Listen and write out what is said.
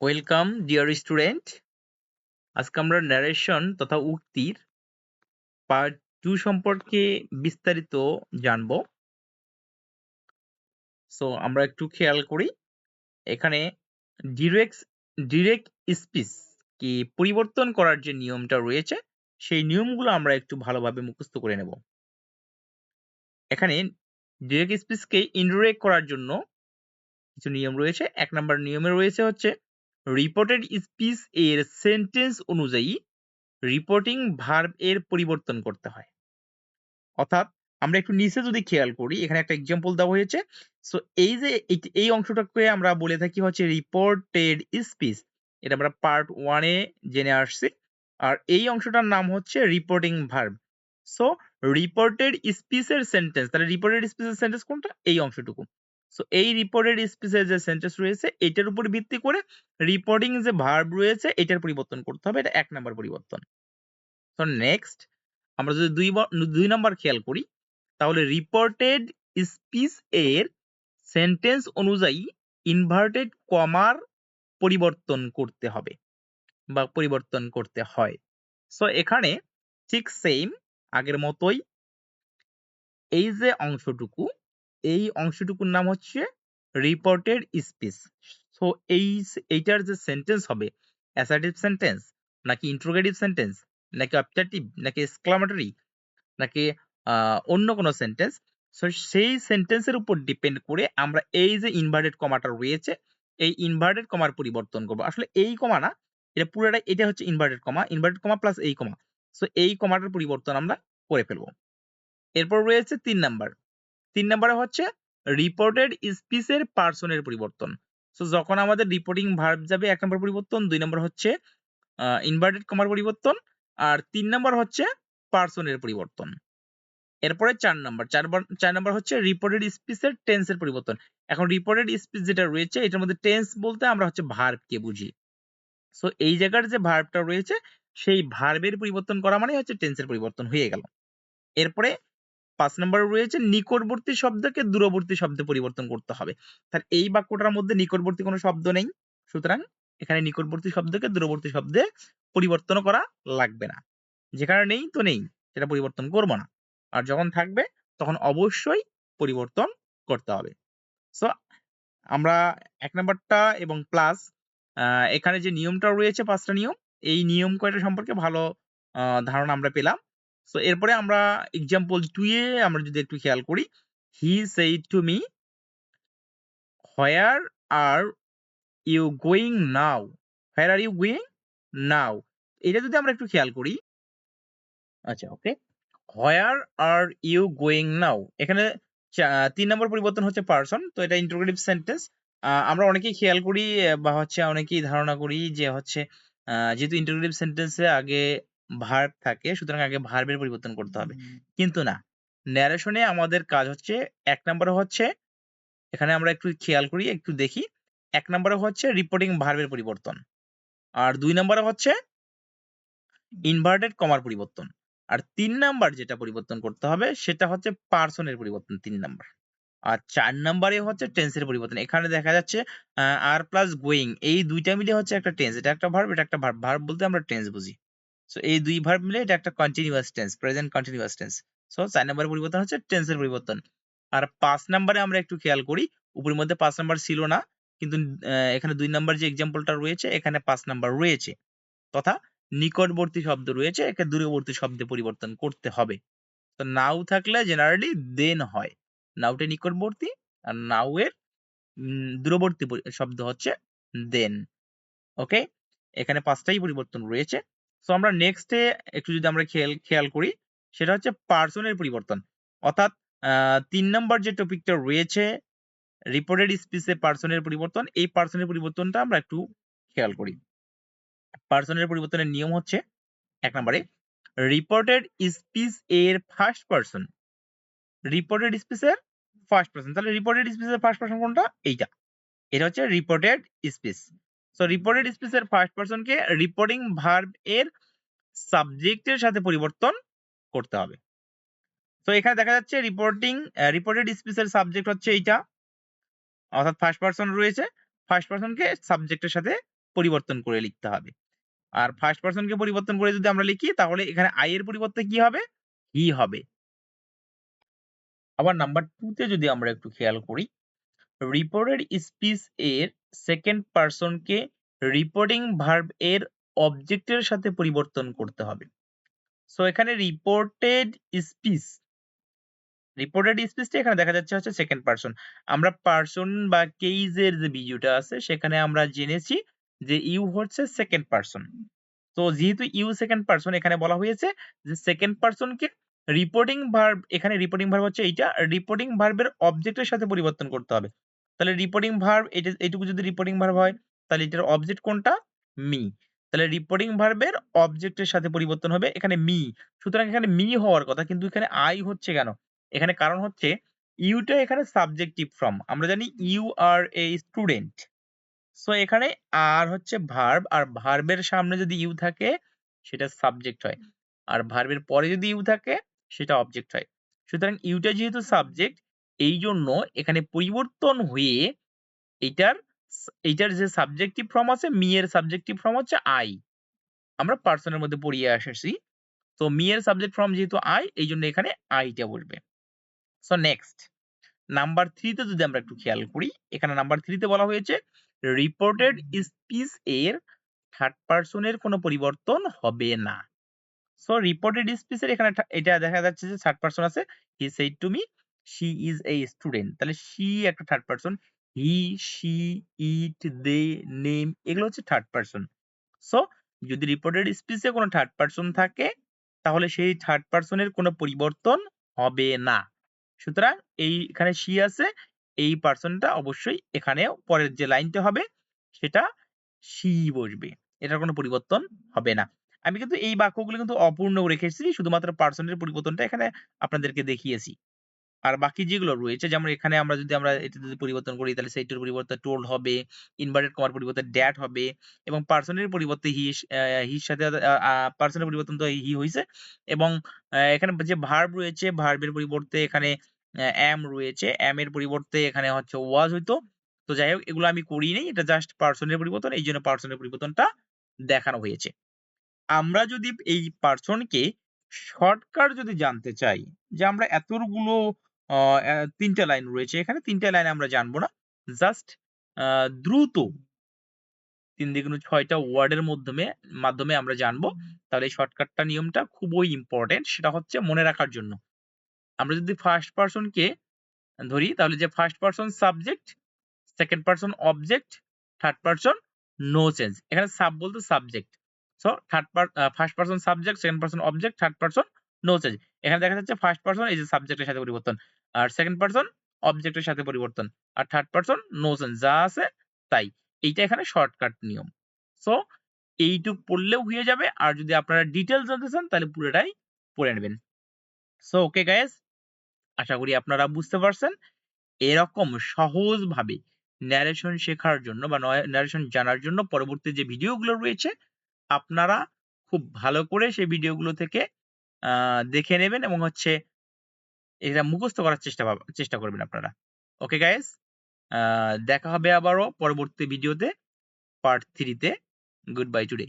Welcome dear student. আজকে আমরা narration তথা উক্তির পার্ট 2 সম্পর্কে বিস্তারিত জানব। সো আমরা একটু খেয়াল করি, এখানে ডিরেক্ট স্পিচ কি পরিবর্তন করার যে নিয়মটা রয়েছে সেই নিয়মগুলো আমরা একটু ভালোভাবে মুখস্থ করে নেব। এখানে ডিরেক্ট স্পিচকে ইনডিরেক্ট করার জন্য কিছু নিয়ম রয়েছে। 1 নম্বর নিয়মে রয়েছে হচ্ছে রিপোর্টেড স্পিচ এর সেন্টেন্স অনুযায়ী রিপোর্টিং ভার্ব এর পরিবর্তন করতে হয়। অর্থাৎ আমরা একটু নিচে যদি খেয়াল করি, এখানে একটা এক্সাম্পল দেওয়া হয়েছে। সো এই যে এই অংশটাকে আমরা বলে থাকি হচ্ছে রিপোর্টেড স্পিচ। এটা আমরা পার্ট 1 এ জেনে আসছি। আর এই অংশটার নাম হচ্ছে রিপোর্টিং ভার্ব। সো রিপোর্টেড স্পিচের সেন্টেন্স, তাহলে রিপোর্টেড স্পিচের সেন্টেন্স কোনটা? এই অংশটুকু। সো এই রিপোর্টেড স্পিচের যে সেন্টেন্স রয়েছে এটার উপর ভিত্তি করে রিপোর্টিং যে ভার্ব রয়েছে এটার পরিবর্তন করতে হবে। এটা 1 নম্বর পরিবর্তন। সো নেক্সট আমরা যদি 2 নাম্বার খেয়াল করি, তাহলে রিপোর্টেড স্পিচ এর সেন্টেন্স অনুযায়ী ইনভার্টেড কমার পরিবর্তন করতে হবে বা পরিবর্তন করতে হয়। সো এখানে ঠিক সেম আগের মতোই এই যে অংশটুকু, এই অংশটুকুর নাম হচ্ছে রিপোর্টেড স্পিচ। সো এইটার যে সেন্টেন্স হবে অ্যাসার্টিভ সেন্টেন্স নাকি ইন্টারোগেটিভ সেন্টেন্স নাকি অবজেক্টিভ নাকি এক্সক্লামেটরি নাকি অন্য কোনো সেন্টেন্স, সো সেই সেন্টেন্সের উপর ডিপেন্ড করে আমরা এই যে ইনভার্টেড কমাটা রয়েছে এই ইনভার্টেড কমার পরিবর্তন করব। আসলে এই কমা না, এটা পুরোটা, এটা হচ্ছে ইনভার্টেড কমা প্লাস এই কমা। সো এই কমাটার পরিবর্তন আমরা করে ফেলবো। এরপর রয়েছে 3 নাম্বার। 3 নাম্বারে হচ্ছে রিপোর্টেড স্পিচের পার্সনের পরিবর্তন। সো যখন আমাদের রিপোর্টিং ভার্ব যাবে 1 নম্বর পরিবর্তন, 2 নম্বর হচ্ছে ইনভার্টেড কমার পরিবর্তন, আর 3 নম্বর হচ্ছে পার্সনের পরিবর্তন। এরপরে 4 নাম্বার হচ্ছে রিপোর্টেড স্পিচের টেন্সের পরিবর্তন। এখন রিপোর্টেড স্পিচ যেটা রয়েছে এটার মধ্যে টেন্স বলতে আমরা হচ্ছে ভার্বকে বুঝি। সো এই জায়গার যে ভার্বটা রয়েছে সেই ভার্বের পরিবর্তন করা মানে হচ্ছে টেন্সের পরিবর্তন হয়ে গেল। এরপরে 5 নম্বরে রয়েছে নিকটবর্তী শব্দকে দূরবর্তী শব্দে পরিবর্তন করতে হবে। তাহলে এই বাক্যটার মধ্যে নিকটবর্তী কোনো শব্দ নেই, সুতরাং এখানে নিকটবর্তী শব্দকে দূরবর্তী শব্দে পরিবর্তন করা লাগবে না। যেখানে নেই তো নেই, সেটা পরিবর্তন করব না। আর যখন থাকবে তখন অবশ্যই পরিবর্তন করতে হবে। সো আমরা 1 নাম্বারটা এবং প্লাস এখানে যে নিয়মটা রয়েছে 5টা নিয়ম, এই নিয়ম কয়টা সম্পর্কে ভালো ধারণা আমরা পেলাম। সো এরপরে আমরা এক্সাম্পল 2 এ আমরা যদি একটু খেয়াল করি, he said to me where are you going now, where are you going now, এটা যদি আমরা একটু খেয়াল করি, আচ্ছা ওকে, হোয়ার আর ইউ গোয়িং নাও, এখানে 3 নম্বর পরিবর্তন হচ্ছে পারসন, তো এটা ইন্টারোগেটিভ সেন্টেন্স। আমরা অনেকেই খেয়াল করি বা হচ্ছে অনেকেই ধারণা করি যে হচ্ছে যেহেতু ইন্টারোগেটিভ সেন্টেন্সে আগে ভার্ব থাকে সুতরাং আগে ভার্বের পরিবর্তন করতে হবে, কিন্তু না, ন্যারেশনে আমাদের কাজ হচ্ছে 1 নম্বরে হচ্ছে, এখানে আমরা একটু খেয়াল করি একটু দেখি, 1 নম্বরে হচ্ছে রিপোর্টিং ভার্বের পরিবর্তন, আর 2 নম্বরে হচ্ছে ইনভার্টেড কমার পরিবর্তন, আর 3 নাম্বার যেটা পরিবর্তন করতে হবে সেটা হচ্ছে পার্সনের পরিবর্তন 3 নাম্বার, আর 4 নাম্বারে হচ্ছে টেন্সের পরিবর্তন। এখানে দেখা যাচ্ছে আর প্লাস গোয়িং এই দুইটা মিলে হচ্ছে একটা টেন্স, এটা একটা ভার্ব এটা একটা ভার্ব, ভার্ব বলতে আমরা টেন্স বুঝি। সো এই দুই ভার্ব মিলে এটা একটা continuous tense, present continuous tense. So 4 নাম্বারের পরিবর্তন হচ্ছে টেন্সের পরিবর্তন। আর 5 নাম্বারে আমরা একটু খেয়াল করি, উপরের মধ্যে 5 নাম্বার ছিল না, কিন্তু এখানে 2 নাম্বার যে এক্সাম্পলটা রয়েছে এখানে 5 নাম্বার রয়েছে, তথা নিকটবর্তী শব্দ রয়েছে একে দূরবর্তী শব্দে পরিবর্তন করতে হবে। তো নাও থাকলে জেনারেলি দেন হয়, নাউটা নিকটবর্তী আর নাও এর দূরবর্তী শব্দ হচ্ছে দেন। ওকে, এখানে 5টাই পরিবর্তন রয়েছে। সো আমরা নেক্সটে একটু যদি আমরা খেয়াল করি, সেটা হচ্ছে পার্সনের পরিবর্তন, অর্থাৎ 3 নম্বর যে টপিকটা রয়েছে রিপোর্টেড স্পিচে পার্সনের পরিবর্তন, এই পার্সনের পরিবর্তনটা আমরা একটু খেয়াল করি। পার্সনের পরিবর্তনের নিয়ম হচ্ছে 1 নম্বরে রিপোর্টেড স্পিচ এর ফার্স্ট পারসন, রিপোর্টেড স্পিচের ফার্স্ট পারসন, তাহলে রিপোর্টেড স্পিচের ফার্স্ট পারসন কোনটা? এইটা, এটা হচ্ছে রিপোর্টেড স্পিচ। সো রিপোর্টেড স্পিচের ফার্স্ট পারসনকে রিপোর্টিং ভার্ব এর সাবজেক্টের সাথে পরিবর্তন করতে হবে। তো এখানে দেখা যাচ্ছে রিপোর্টেড স্পিচের সাবজেক্ট হচ্ছে এইটা, অর্থাৎ ফার্স্ট পারসন রয়েছে, ফার্স্ট পারসনকে সাবজেক্টের সাথে পরিবর্তন করে লিখতে হবে। আর ফার্স্ট পারসনকে পরিবর্তন করে যদি আমরা লিখি তাহলে এখানে আই এর পরিবর্তে কি হবে? হি হবে। আবার নাম্বার 2 তে যদি আমরা একটু খেয়াল করি, রিপোর্টেড স্পিচ এর সেকেন্ড পারসনকে রিপোর্টিং ভার্ব এর অবজেক্টের সাথে পরিবর্তন করতে হবে। সো এখানে রিপোর্টেড স্পিচটা এখানে দেখা যাচ্ছে হচ্ছে সেকেন্ড পারসন। আমরা পারসন বা কেস এর যে ভিডিওটা আছে সেখানে আমরা জেনেছি যে ইউ হচ্ছে সেকেন্ড পারসন। তো যেহেতু ইউ সেকেন্ড পারসন এখানে বলা হয়েছে যে সেকেন্ড পারসনকে রিপোর্টিং ভার্ব, এখানে রিপোর্টিং ভার্ব হচ্ছে এইটা, রিপোর্টিং ভার্বের অবজেক্টের সাথে পরিবর্তন করতে হবে। তাহলে রিপোর্টিং ভার্ব এইটুকু যদি রিপোর্টিং ভার্ব হয় তাহলে এটার অবজেক্ট কোনটা? মি। তাহলে রিপোর্টিং ভার্বের অবজেক্টের সাথে পরিবর্তন হবে এখানে মি। সুতরাং এখানে মি হওয়ার কথা, কিন্তু এখানে আই হচ্ছে কেন? এখানে কারণ হচ্ছে ইউটা এখানে সাবজেক্টিভ ফর্ম। আমরা জানি you are a student. So এখানে আর হচ্ছে ভার্ব, আর ভার্বের সামনে যদি ইউ থাকে সেটা সাবজেক্ট হয়, আর ভার্বের পরে যদি ইউ থাকে সেটা অবজেক্ট হয়। সুতরাং ইউটা যেহেতু সাবজেক্ট, এই জন্য এখানে পরিবর্তন হয়ে এইটার যে সাবজেক্টিভ ফর্ম আছে, মি এর সাবজেক্টিভ ফর্ম হচ্ছে আই। আমরা পার্সনের মধ্যে পড়িয়ে আসছি। তো মি এর সাবজেক্ট ফর্ম যেহেতু আই, এই জন্য এখানে আইটা বসবে। সো নেক্সট নাম্বার 3 তে যদি আমরা একটু খেয়াল করি, এখানে নাম্বার 3 তে বলা হয়েছে রিপোর্টেড স্পিচ এর থার্ড পারসনের কোনো পরিবর্তন হবে না। সো রিপোর্টেড স্পিচ এর এখানে এটা দেখা যাচ্ছে যে থার্ড পারসন আছে, he said to me she is a student. তাহলে শি একটা third person, he, she, it, they, name এগুলো হচ্ছে থার্ড পারসন। সো যদি রিপোর্টেড স্পিচে কোনো থার্ড পারসন থাকে তাহলে সেই থার্ড পারসনের কোনো পরিবর্তন হবে না। সুতরাং এইখানে শি আছে, এই পারসনটা অবশ্যই এখানেও পরের যে লাইনটা হবে সেটা শি বসবে। এটার কোনো পরিবর্তন হবে না। আমি কিন্তু এই বাক্যগুলো কিন্তু অপূর্ণ রেখেছি, শুধুমাত্র পারসনের পরিবর্তনটা এখানে আপনাদেরকে দেখিয়েছি। আর বাকি যেগুলো রয়েছে, যেমন এখানে আমরা এটা যদি পরিবর্তন করি তাহলে সেইটার পরিবর্তে টোল্ড হবে, ইনভার্টেড কমার পরিবর্তে ড্যাট হবে, এবং পারসনের পরিবর্তে হির সাথে পারসনের পরিবর্তন তো হি হইছে, এবং এখানে যে ভার্ব রয়েছে ভার্বের পরিবর্তে এখানে অ্যাম রয়েছে, অ্যাম এর পরিবর্তে এখানে হচ্ছে ওয়াজ হইতো। তো যাই হোক এগুলো আমি করি নাই, এটা জাস্ট পারসনের পরিবর্তন, এই জন্য পারসনের পরিবর্তনটা দেখানো হয়েছে। আমরা যদি এই পারসনকে শর্টকাট যদি জানতে চাই, যে আমরা এতগুলো ৩ টা লাইন রয়েছে এখানে, ৩ টা লাইন আমরা জানবো না। জাস্ট দ্রুত ৩ দ্বিগুণ ৬ টা ওয়ার্ডের মাধ্যমে আমরা জানবো। তাহলে এই শর্টকাটটা নিয়মটা খুবই ইম্পোর্টেন্ট, সেটা হচ্ছে মনে রাখার জন্য। আমরা যদি ফার্স্ট পারসনকে ধরি তাহলে যে first person subject, second person object, third person no change. এখানে সাব বলতে subject. So first person subject, second person object, third person no change. এখানে দেখা যাচ্ছে ফার্স্ট পারসন এই যে সাবজেক্টের সাথে পরিবর্তন, আর সেকেন্ড পারসন অবজেক্টের সাথে পরিবর্তন, আর থার্ড পারসন নো চেঞ্জ, যা আছে তাই। এইটা এখানে শর্টকাট নিয়ম। সো এইটুক পড়লেও হয়ে যাবে, আর যদি আপনারা ডিটেইলস জানতে চান তাহলে পুরোটাই পড়ে নেবেন। সো ওকে গাইস, আশা করি আপনারা বুঝতে পারছেন। এরকম সহজভাবে ন্যারেশন শেখার জন্য বা ন্যারেশন জানার জন্য পরবর্তী যে ভিডিওগুলো রয়েছে আপনারা খুব ভালো করে সেই ভিডিওগুলো থেকে দেখে নেবেন, এবং হচ্ছে এটা মুখস্থ করার চেষ্টা করবেন আপনারা। ওকে গাইস, দেখা হবে আবারও পরবর্তী ভিডিওতে, পার্ট 3 তে। Good bye today.